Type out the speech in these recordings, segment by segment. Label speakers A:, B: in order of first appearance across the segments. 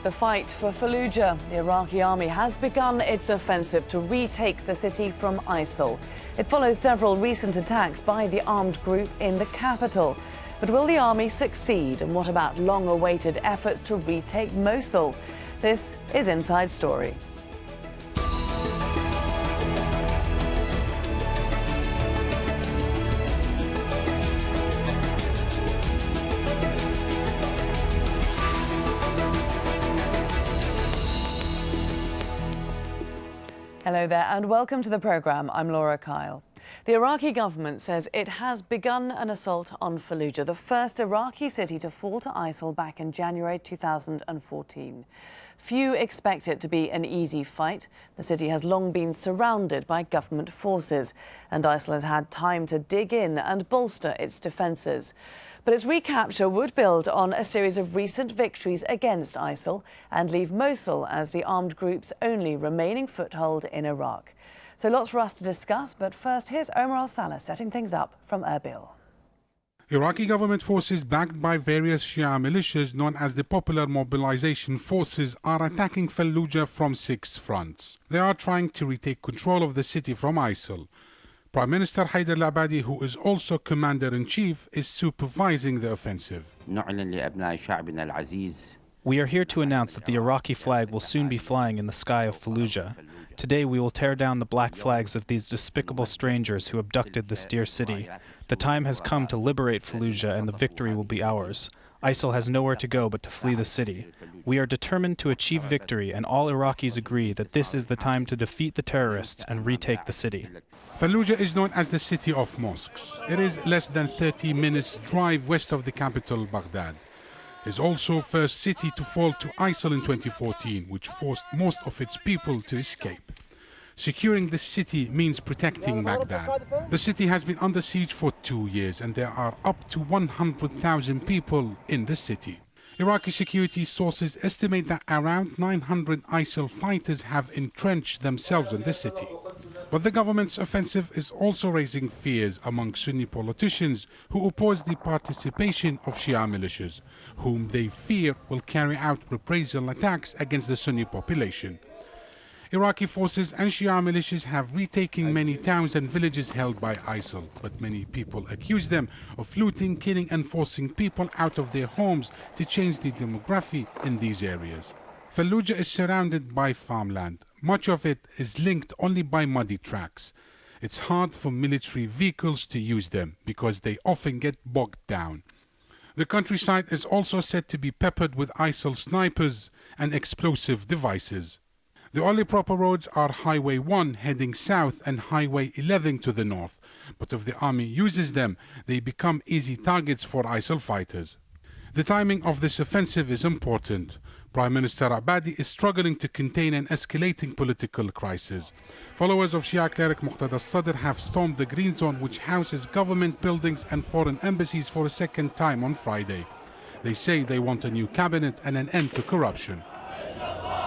A: The fight for Fallujah. The Iraqi army has begun its offensive to retake the city from ISIL. It follows several recent attacks by the armed group in the capital. But will the army succeed? And what about long-awaited efforts to retake Mosul? This is Inside Story. Hello there and welcome to the programme. I'm Laura Kyle. The Iraqi government says it has begun an assault on Fallujah, the first Iraqi city to fall to ISIL back in January 2014. Few expect it to be an easy fight. The city has long been surrounded by government forces, and ISIL has had time to dig in and bolster its defences. But its recapture would build on a series of recent victories against ISIL and leave Mosul as the armed group's only remaining foothold in Iraq. So lots for us to discuss, but first here's Omar Al-Saleh setting things up from Erbil.
B: Iraqi government forces backed by various Shia militias known as the Popular Mobilization Forces are attacking Fallujah from 6 fronts. They are trying to retake control of the city from ISIL. Prime Minister Haider Abadi, who is also Commander-in-Chief, is supervising the offensive.
C: We are here to announce that the Iraqi flag will soon be flying in the sky of Fallujah. Today we will tear down the black flags of these despicable strangers who abducted this dear city. The time has come to liberate Fallujah and the victory will be ours. ISIL has nowhere to go but to flee the city. We are determined to achieve victory, and all Iraqis agree that this is the time to defeat the terrorists and retake the city.
B: Fallujah is known as the city of mosques. It is less than 30 minutes drive west of the capital, Baghdad. It is also first city to fall to ISIL in 2014, which forced most of its people to escape. Securing the city means protecting Baghdad. The city has been under siege for 2 years, and there are up to 100,000 people in the city. Iraqi security sources estimate that around 900 ISIL fighters have entrenched themselves in the city. But the government's offensive is also raising fears among Sunni politicians who oppose the participation of Shia militias, whom they fear will carry out reprisal attacks against the Sunni population. Iraqi forces and Shia militias have retaken many towns and villages held by ISIL, but many people accuse them of looting, killing and forcing people out of their homes to change the demography in these areas. Fallujah is surrounded by farmland. Much of it is linked only by muddy tracks. It's hard for military vehicles to use them because they often get bogged down. The countryside is also said to be peppered with ISIL snipers and explosive devices. The only proper roads are Highway 1 heading south and Highway 11 to the north, but if the army uses them, they become easy targets for ISIL fighters. The timing of this offensive is important. Prime Minister Abadi is struggling to contain an escalating political crisis. Followers of Shia cleric Muqtada al-Sadr have stormed the Green Zone, which houses government buildings and foreign embassies, for a second time on Friday. They say they want a new cabinet and an end to corruption.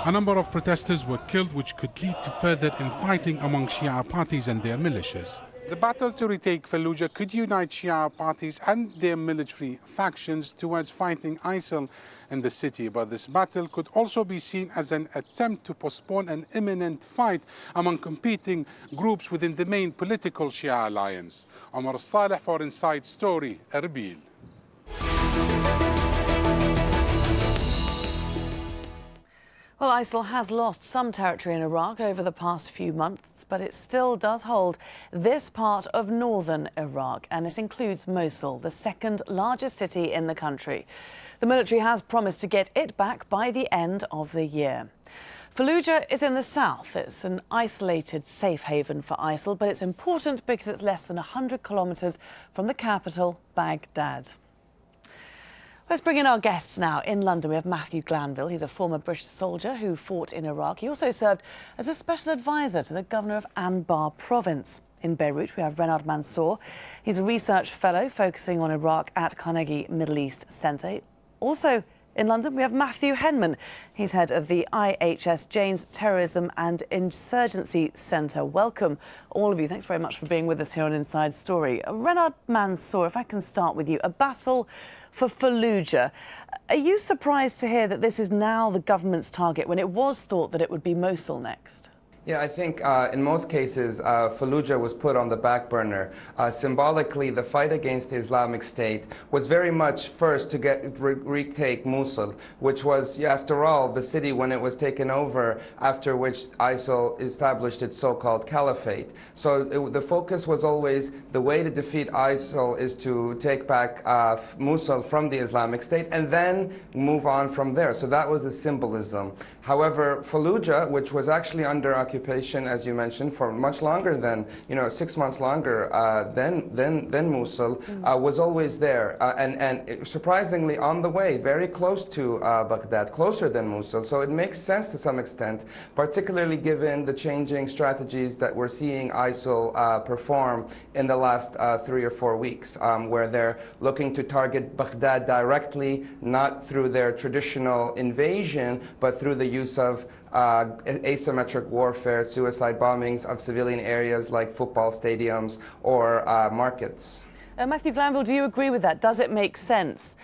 B: A number of protesters were killed, which could lead to further infighting among Shia parties and their militias. The battle to retake Fallujah could unite Shia parties and their military factions towards fighting ISIL in the city, but this battle could also be seen as an attempt to postpone an imminent fight among competing groups within the main political Shia alliance. Omar Al-Saleh for Inside Story, Erbil.
A: Well, ISIL has lost some territory in Iraq over the past few months, but it still does hold this part of northern Iraq, and it includes Mosul, the second largest city in the country. The military has promised to get it back by the end of the year. Fallujah is in the south. It's an isolated safe haven for ISIL, but it's important because it's less than 100 kilometres from the capital, Baghdad. Let's bring in our guests now. In London, we have Matthew Glanville. He's a former British soldier who fought in Iraq. He also served as a special advisor to the Governor of Anbar Province. In Beirut, we have Renad Mansour. He's a research fellow focusing on Iraq at Carnegie Middle East Centre. Also in London, we have Matthew Henman. He's head of the IHS Jane's Terrorism and Insurgency Centre. Welcome, all of you. Thanks very much for being with us here on Inside Story. Renad Mansour, if I can start with you. A battle for Fallujah. Are you surprised to hear that this is now the government's target when it was thought that it would be Mosul next?
D: Yeah, I think in most cases, Fallujah was put on the back burner. Symbolically, the fight against the Islamic State was very much first to retake Mosul, which was, after all, the city when it was taken over, after which ISIL established its so-called caliphate. So the focus was always the way to defeat ISIL is to take back Mosul from the Islamic State and then move on from there. So that was the symbolism. However, Fallujah, which was actually under occupation, as you mentioned, for much longer than, 6 months longer than Mosul, was always there. And surprisingly on the way, very close to Baghdad, closer than Mosul. So it makes sense to some extent, particularly given the changing strategies that we're seeing ISIL perform in the last 3 or 4 weeks, where they're looking to target Baghdad directly, not through their traditional invasion, but through the use of asymmetric warfare, suicide bombings of civilian areas like football stadiums or markets.
A: Matthew Glanville, do you agree with that? Does it make sense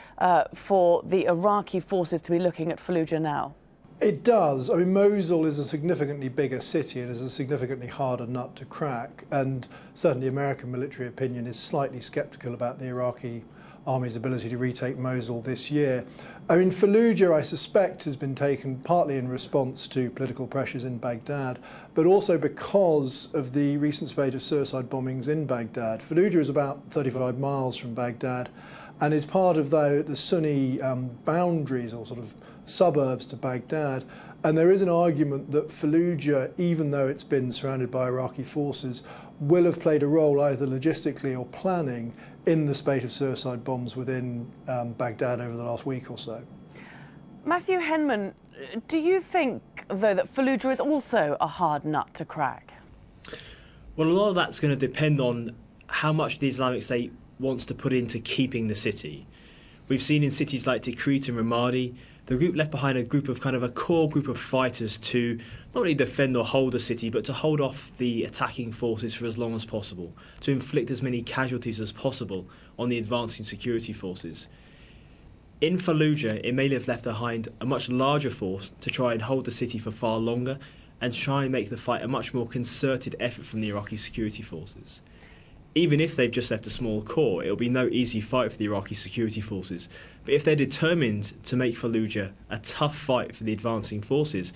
A: for the Iraqi forces to be looking at Fallujah now?
E: It does. I mean, Mosul is a significantly bigger city and is a significantly harder nut to crack. And certainly American military opinion is slightly sceptical about the Iraqi army's ability to retake Mosul this year. I mean, Fallujah, I suspect, has been taken partly in response to political pressures in Baghdad, but also because of the recent spate of suicide bombings in Baghdad. Fallujah is about 35 miles from Baghdad and is part of the Sunni boundaries or sort of suburbs to Baghdad. And there is an argument that Fallujah, even though it's been surrounded by Iraqi forces, will have played a role either logistically or planning in the spate of suicide bombs within Baghdad over the last week or so.
A: Matthew Henman, do you think, though, that Fallujah is also a hard nut to crack?
F: Well, a lot of that's going to depend on how much the Islamic State wants to put into keeping the city. We've seen in cities like Tikrit and Ramadi, the group left behind a core group of fighters to not only defend or hold the city, but to hold off the attacking forces for as long as possible, to inflict as many casualties as possible on the advancing security forces. In Fallujah, it may have left behind a much larger force to try and hold the city for far longer and to try and make the fight a much more concerted effort from the Iraqi security forces. Even if they've just left a small core, it'll be no easy fight for the Iraqi security forces. But if they're determined to make Fallujah a tough fight for the advancing forces,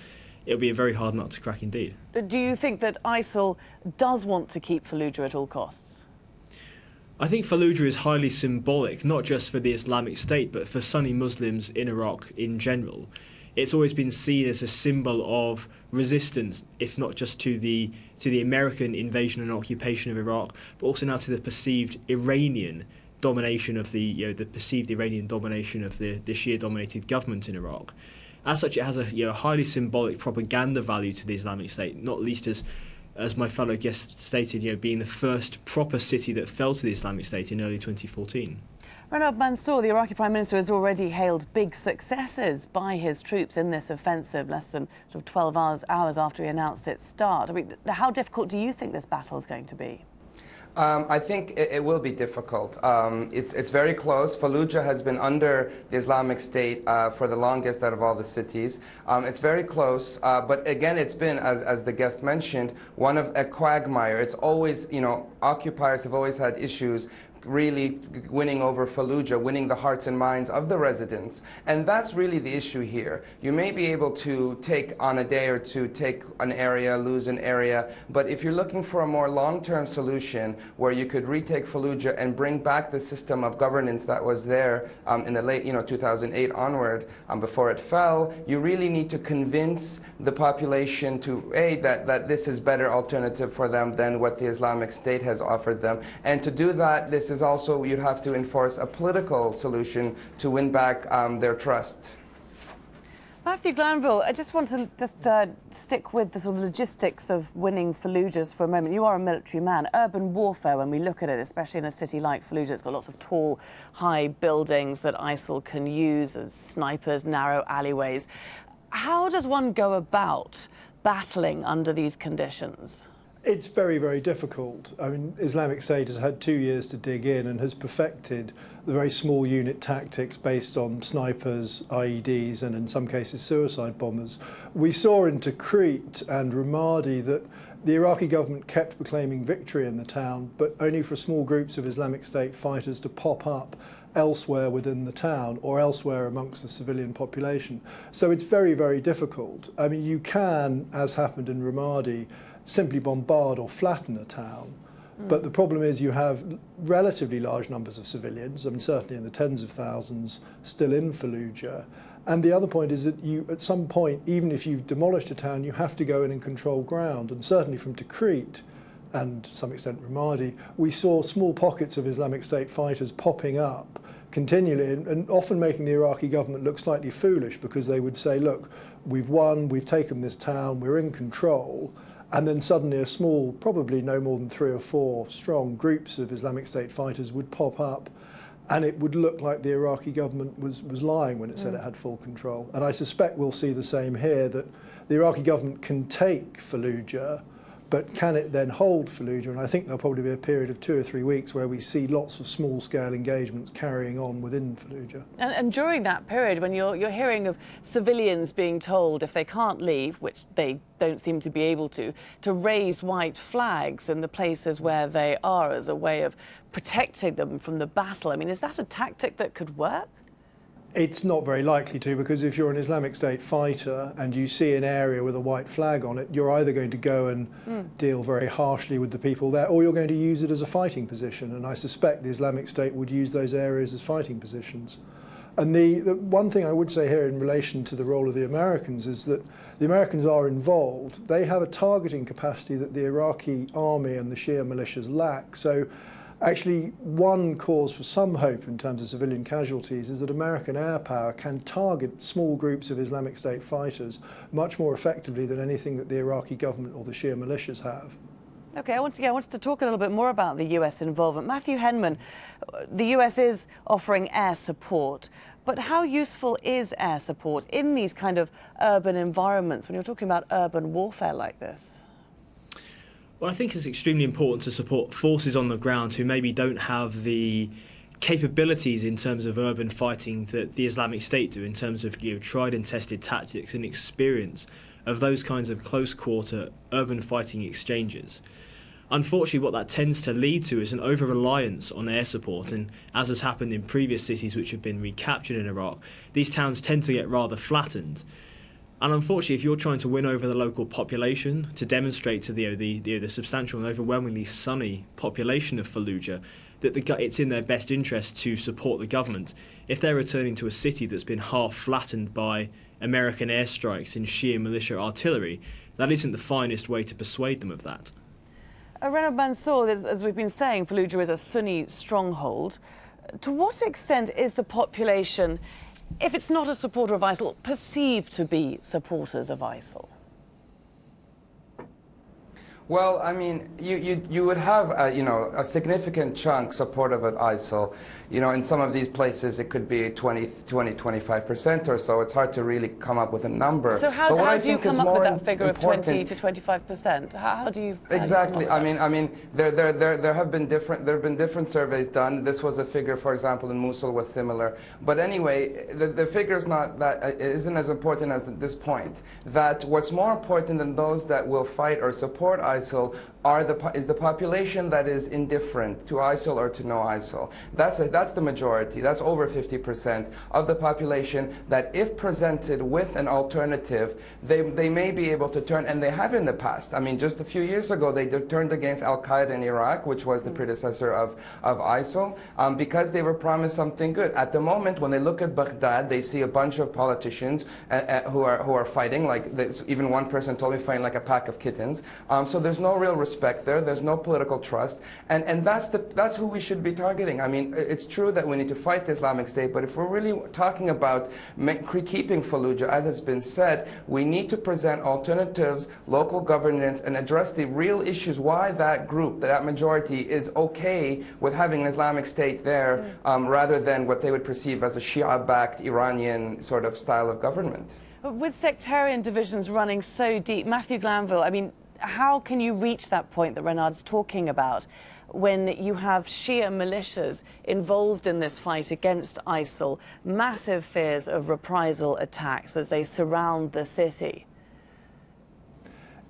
F: it'll be a very hard nut to crack indeed.
A: Do you think that ISIL does want to keep Fallujah at all costs?
F: I think Fallujah is highly symbolic, not just for the Islamic State, but for Sunni Muslims in Iraq in general. It's always been seen as a symbol of resistance, if not just to the American invasion and occupation of Iraq, but also now to the perceived Iranian domination of the perceived Iranian domination of the Shia-dominated government in Iraq. As such, it has a highly symbolic propaganda value to the Islamic State, not least as my fellow guest stated, being the first proper city that fell to the Islamic State in early 2014.
A: Renad Mansour, the Iraqi Prime Minister, has already hailed big successes by his troops in this offensive, less than 12 hours after he announced its start. I mean, how difficult do you think this battle is going to be?
D: I think it will be difficult. It's very close. Fallujah has been under the Islamic State for the longest out of all the cities. It's very close, but again, it's been, as the guest mentioned, one of a quagmire. It's always, occupiers have always had issues really winning over Fallujah, winning the hearts and minds of the residents. And that's really the issue here. You may be able to take on a day or two, take an area, lose an area, but if you're looking for a more long-term solution where you could retake Fallujah and bring back the system of governance that was there in the late 2008 onward, before it fell, you really need to convince the population to, that this is better alternative for them than what the Islamic State has offered them. And to do that, this is also, you'd have to enforce a political solution to win back their trust.
A: Matthew Glanville, I just want to stick with the sort of logistics of winning Fallujah for a moment. You are a military man. Urban warfare, when we look at it, especially in a city like Fallujah, it's got lots of tall, high buildings that ISIL can use as snipers, narrow alleyways. How does one go about battling under these conditions?
E: It's very, very difficult. I mean, Islamic State has had 2 years to dig in and has perfected the very small unit tactics based on snipers, IEDs, and in some cases suicide bombers. We saw in Tikrit and Ramadi that the Iraqi government kept proclaiming victory in the town, but only for small groups of Islamic State fighters to pop up elsewhere within the town or elsewhere amongst the civilian population. So it's very, very difficult. I mean, you can, as happened in Ramadi, simply bombard or flatten a town. But the problem is you have relatively large numbers of civilians, I mean certainly in the tens of thousands still in Fallujah. And the other point is that you, at some point, even if you've demolished a town, you have to go in and control ground. And certainly from Tikrit and to some extent Ramadi, we saw small pockets of Islamic State fighters popping up continually and often making the Iraqi government look slightly foolish because they would say, look, we've won, we've taken this town, we're in control. And then suddenly a small, probably no more than 3 or 4 strong groups of Islamic State fighters would pop up, and it would look like the Iraqi government was lying when it said it had full control. And I suspect we'll see the same here, that the Iraqi government can take Fallujah, but can it then hold Fallujah? And I think there'll probably be a period of 2 or 3 weeks where we see lots of small-scale engagements carrying on within Fallujah.
A: And during that period, when you're hearing of civilians being told if they can't leave, which they don't seem to be able to raise white flags in the places where they are as a way of protecting them from the battle, I mean, is that a tactic that could work?
E: It's not very likely to, because if you're an Islamic State fighter and you see an area with a white flag on it, you're either going to go and deal very harshly with the people there, or you're going to use it as a fighting position. And I suspect the Islamic State would use those areas as fighting positions. And the one thing I would say here in relation to the role of the Americans is that the Americans are involved. They have a targeting capacity that the Iraqi army and the Shia militias lack. So actually, one cause for some hope in terms of civilian casualties is that American air power can target small groups of Islamic State fighters much more effectively than anything that the Iraqi government or the Shia militias have.
A: OK, I wanted to talk a little bit more about the US involvement. Matthew Henman, the US is offering air support, but how useful is air support in these kind of urban environments when you're talking about urban warfare like this?
F: Well, I think it's extremely important to support forces on the ground who maybe don't have the capabilities in terms of urban fighting that the Islamic State do, in terms of tried and tested tactics and experience of those kinds of close-quarter urban fighting exchanges. Unfortunately, what that tends to lead to is an over-reliance on air support, and as has happened in previous cities which have been recaptured in Iraq, these towns tend to get rather flattened. And unfortunately, if you're trying to win over the local population, to demonstrate to the substantial and overwhelmingly Sunni population of Fallujah that it's in their best interest to support the government, if they're returning to a city that's been half flattened by American airstrikes and Shia militia artillery, that isn't the finest way to persuade them of that.
A: Renad Mansour, as we've been saying, Fallujah is a Sunni stronghold. To what extent is the population, if it's not a supporter of ISIL, perceived to be supporters of ISIL?
D: Well, I mean, you would have a significant chunk supportive of ISIL. In some of these places it could be 25% or so. It's hard to really come up with a number.
A: So how do you come up with that figure of 20 to 25%? How do you
D: exactly? I mean, there have been different surveys done. This was a figure, for example, in Mosul was similar. But anyway, the figure's not that isn't as important as at this point. That what's more important than those that will fight or support ISIL is the population that is indifferent to ISIL or to no ISIL. That's the majority. That's over 50% of the population that, if presented with an alternative, they may be able to turn, and they have in the past. I mean, just a few years ago, they turned against Al-Qaeda in Iraq, which was the predecessor of ISIL, because they were promised something good. At the moment, when they look at Baghdad, they see a bunch of politicians who are fighting, like even one person told me, fighting like a pack of kittens. So there's no real respect there. There's no political trust, and that's who we should be targeting. I mean, it's true that we need to fight the Islamic State, but if we're really talking about keeping Fallujah, as it's been said, we need to present alternatives, local governance, and address the real issues why that group, that majority, is okay with having an Islamic State there, rather than what they would perceive as a Shia-backed Iranian sort of style of government.
A: With sectarian divisions running so deep, Matthew Glanville, I mean, how can you reach that point that Renad's talking about when you have Shia militias involved in this fight against ISIL, massive fears of reprisal attacks as they surround the city?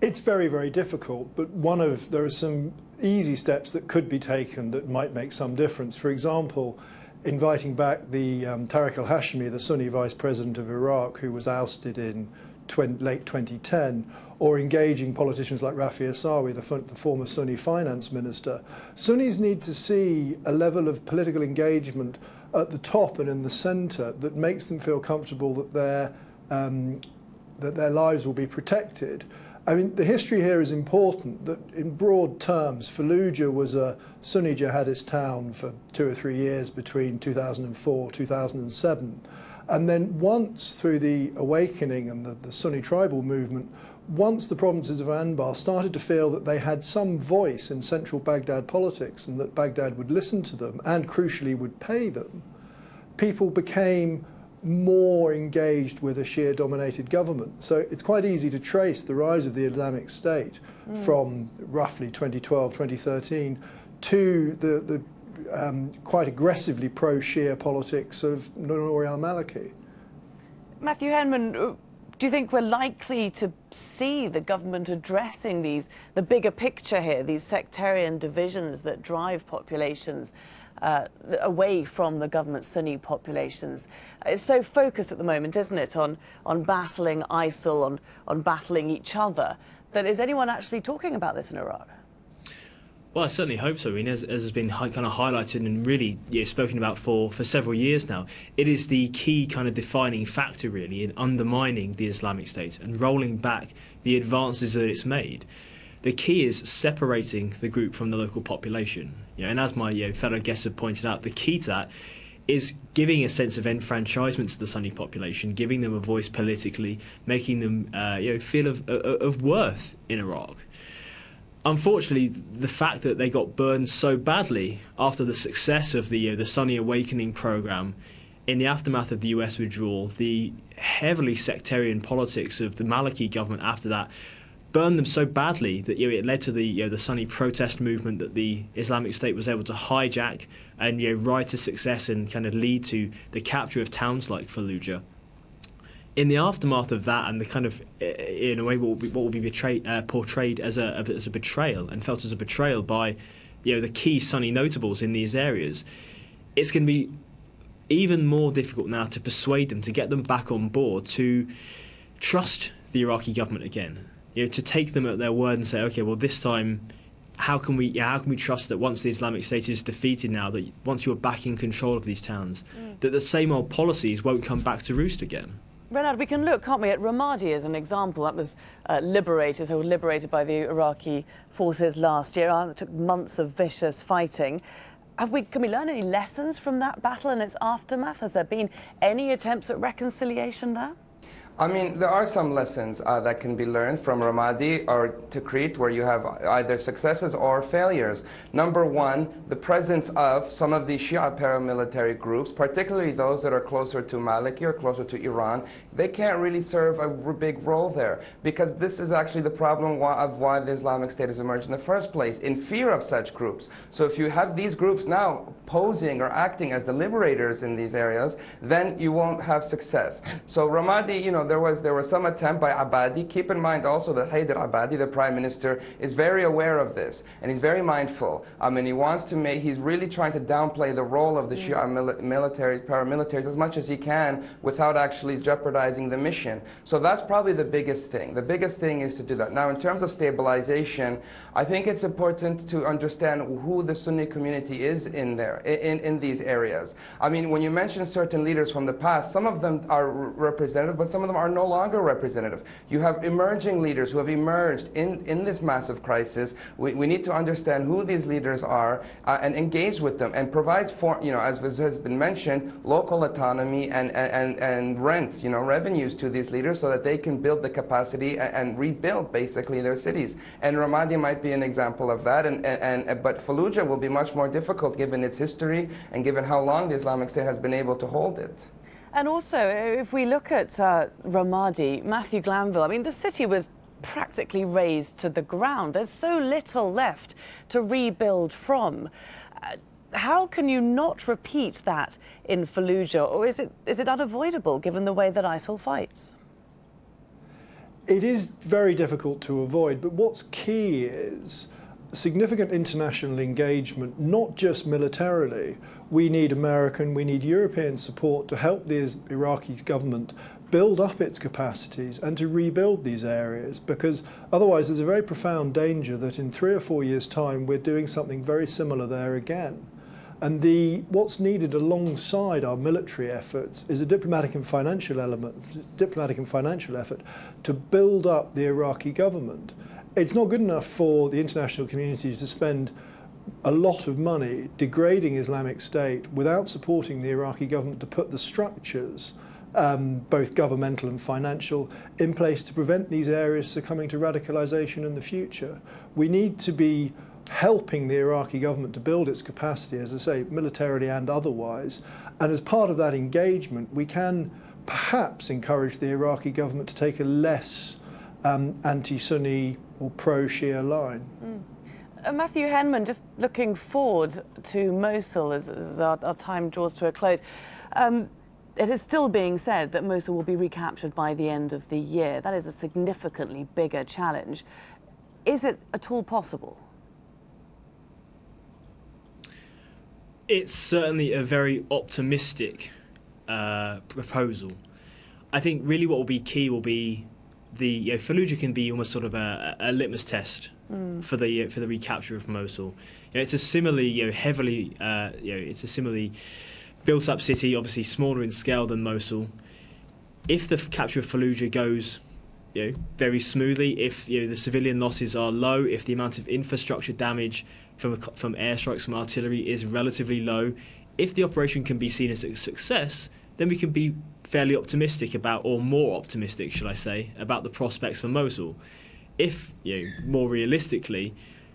E: It's very, very difficult, but there are some easy steps that could be taken that might make some difference. For example, inviting back the Tariq al-Hashimi, the Sunni vice president of Iraq, who was ousted in late 2010, or engaging politicians like Rafi Asawi, the former Sunni finance minister. Sunnis need to see a level of political engagement at the top and in the centre that makes them feel comfortable that their lives will be protected. I mean, the history here is important, that in broad terms, Fallujah was a Sunni jihadist town for 2 or 3 years between 2004, 2007. And then once, through the awakening and the Sunni tribal movement, once the provinces of Anbar started to feel that they had some voice in central Baghdad politics and that Baghdad would listen to them and, crucially, would pay them, people became more engaged with a Shia-dominated government. So it's quite easy to trace the rise of the Islamic State from roughly 2012, 2013 to the quite aggressively pro-Shia politics of Nouri al-Maliki.
A: Matthew Henman, do you think we're likely to see the government addressing the bigger picture here, these sectarian divisions that drive populations away from the government's Sunni populations? It's so focused at the moment, isn't it, on battling ISIL, on battling each other, that is anyone actually talking about this in Iraq?
F: Well, I certainly hope so. I mean, as has been kind of highlighted and really spoken about for several years now, it is the key kind of defining factor, really, in undermining the Islamic State and rolling back the advances that it's made. The key is separating the group from the local population. And as my fellow guests have pointed out, the key to that is giving a sense of enfranchisement to the Sunni population, giving them a voice politically, making them feel of worth in Iraq. Unfortunately, the fact that they got burned so badly after the success of the Sunni Awakening program, in the aftermath of the US withdrawal, the heavily sectarian politics of the Maliki government after that burned them so badly that it led to the Sunni protest movement that the Islamic State was able to hijack and ride to success and kind of lead to the capture of towns like Fallujah. In the aftermath of that, and the kind of, in a way, what will be portrayed as a betrayal and felt as a betrayal by, the key Sunni notables in these areas, it's going to be even more difficult now to persuade them, to get them back on board, to trust the Iraqi government again. To take them at their word and say, okay, well, this time, how can we trust that once the Islamic State is defeated now, that once you're back in control of these towns, that the same old policies won't come back to roost again?
A: Renad, we can look, can't we, at Ramadi as an example. That was liberated by the Iraqi forces last year. It took months of vicious fighting. Can we learn any lessons from that battle and its aftermath? Has there been any attempts at reconciliation there?
D: I mean, there are some lessons that can be learned from Ramadi or Tikrit, where you have either successes or failures. Number one, the presence of some of the Shia paramilitary groups, particularly those that are closer to Maliki or closer to Iran, they can't really serve a big role there, because this is actually the problem of why the Islamic State has emerged in the first place, in fear of such groups. So if you have these groups now posing or acting as the liberators in these areas, then you won't have success. So Ramadi, there was some attempt by Abadi. Keep in mind also that Haider Abadi, the prime minister, is very aware of this, and he's very mindful. And he wants to he's really trying to downplay the role of the Shia paramilitaries as much as he can without actually jeopardizing the mission. So that's probably the biggest thing. The biggest thing is to do that. Now, in terms of stabilization, I think it's important to understand who the Sunni community is in there, in these areas. I mean, when you mention certain leaders from the past, some of them are representative, but some of them are no longer representative. You have emerging leaders who have emerged in this massive crisis. We need to understand who these leaders are and engage with them and provide for, as has been mentioned, local autonomy and rents, revenues to these leaders so that they can build the capacity and rebuild basically their cities. And Ramadi might be an example of that. But Fallujah will be much more difficult given its history and given how long the Islamic State has been able to hold it.
A: And also, if we look at Ramadi, Matthew Glanville, I mean, the city was practically razed to the ground. There's so little left to rebuild from. How can you not repeat that in Fallujah, or is it unavoidable given the way that ISIL fights?
E: It is very difficult to avoid, but what's key is significant international engagement, not just militarily. We need American, we need European support to help the Iraqi government build up its capacities and to rebuild these areas, because otherwise there's a very profound danger that in 3 or 4 years' time we're doing something very similar there again. And what's needed alongside our military efforts is a diplomatic and financial effort to build up the Iraqi government. It's not good enough for the international community to spend a lot of money degrading Islamic State without supporting the Iraqi government to put the structures, both governmental and financial, in place to prevent these areas succumbing to radicalization in the future. We need to be helping the Iraqi government to build its capacity, as I say, militarily and otherwise. And as part of that engagement, we can perhaps encourage the Iraqi government to take a less anti-Sunni or pro-Shia line.
A: Matthew Henman, just looking forward to Mosul as our time draws to a close. It is still being said that Mosul will be recaptured by the end of the year. That is a significantly bigger challenge. Is it at all possible?
F: It's certainly a very optimistic proposal. I think really what will be key will be Fallujah can be almost sort of a litmus test for the recapture of Mosul. It's a similarly it's a similarly built up city, obviously smaller in scale than Mosul. If the capture of Fallujah goes very smoothly, if the civilian losses are low, if the amount of infrastructure damage from airstrikes from artillery is relatively low, if the operation can be seen as a success, then we can be fairly optimistic about, or more optimistic, shall I say, about the prospects for Mosul. If, more realistically,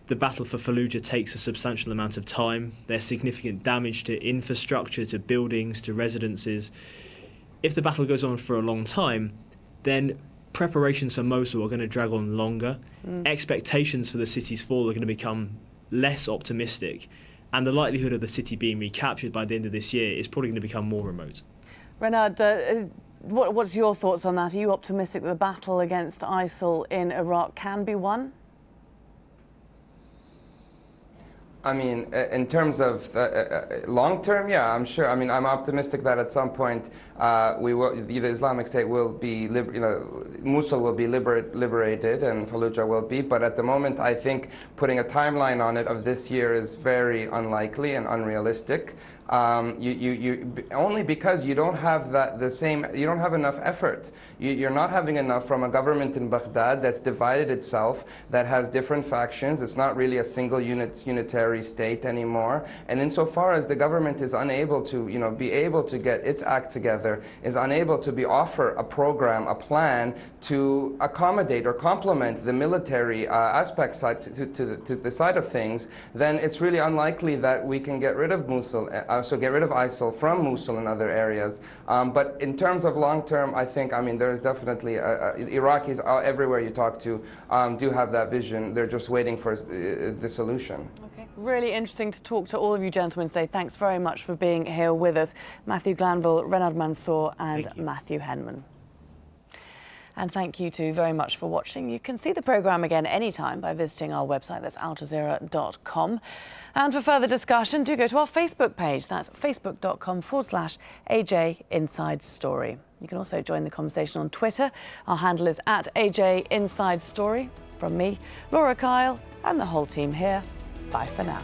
F: the battle for Fallujah takes a substantial amount of time, there's significant damage to infrastructure, to buildings, to residences. If the battle goes on for a long time, then preparations for Mosul are going to drag on longer. Expectations for the city's fall are going to become less optimistic, and the likelihood of the city being recaptured by the end of this year is probably going to become more remote.
A: Renad, what's your thoughts on that? Are you optimistic that the battle against ISIL in Iraq can be won?
D: I mean, in terms of long term, yeah, I'm sure. I mean, I'm optimistic that at some point the Islamic State will be, Mosul will be liberated and Fallujah will be. But at the moment, I think putting a timeline on it of this year is very unlikely and unrealistic. Only because you don't have you don't have enough effort. You're not having enough from a government in Baghdad that's divided itself, that has different factions. It's not really a single unitary state anymore. And insofar as the government is unable to, be able to get its act together, is unable to offer a program, a plan to accommodate or complement the military aspect side to the side of things, then it's really unlikely that we can get rid of Mosul. So get rid of ISIL from Mosul and other areas. But in terms of long term, I think, there is definitely, Iraqis everywhere you talk to do have that vision. They're just waiting for the solution.
A: Okay. Really interesting to talk to all of you gentlemen today. Thanks very much for being here with us. Matthew Glanville, Renad Mansour and Matthew Henman. And thank you too very much for watching. You can see the programme again anytime by visiting our website, that's aljazeera.com. And for further discussion, do go to our Facebook page. That's facebook.com/AJ Inside Story. You can also join the conversation on Twitter. Our handle is @AJ Inside Story. From me, Laura Kyle, and the whole team here, bye for now.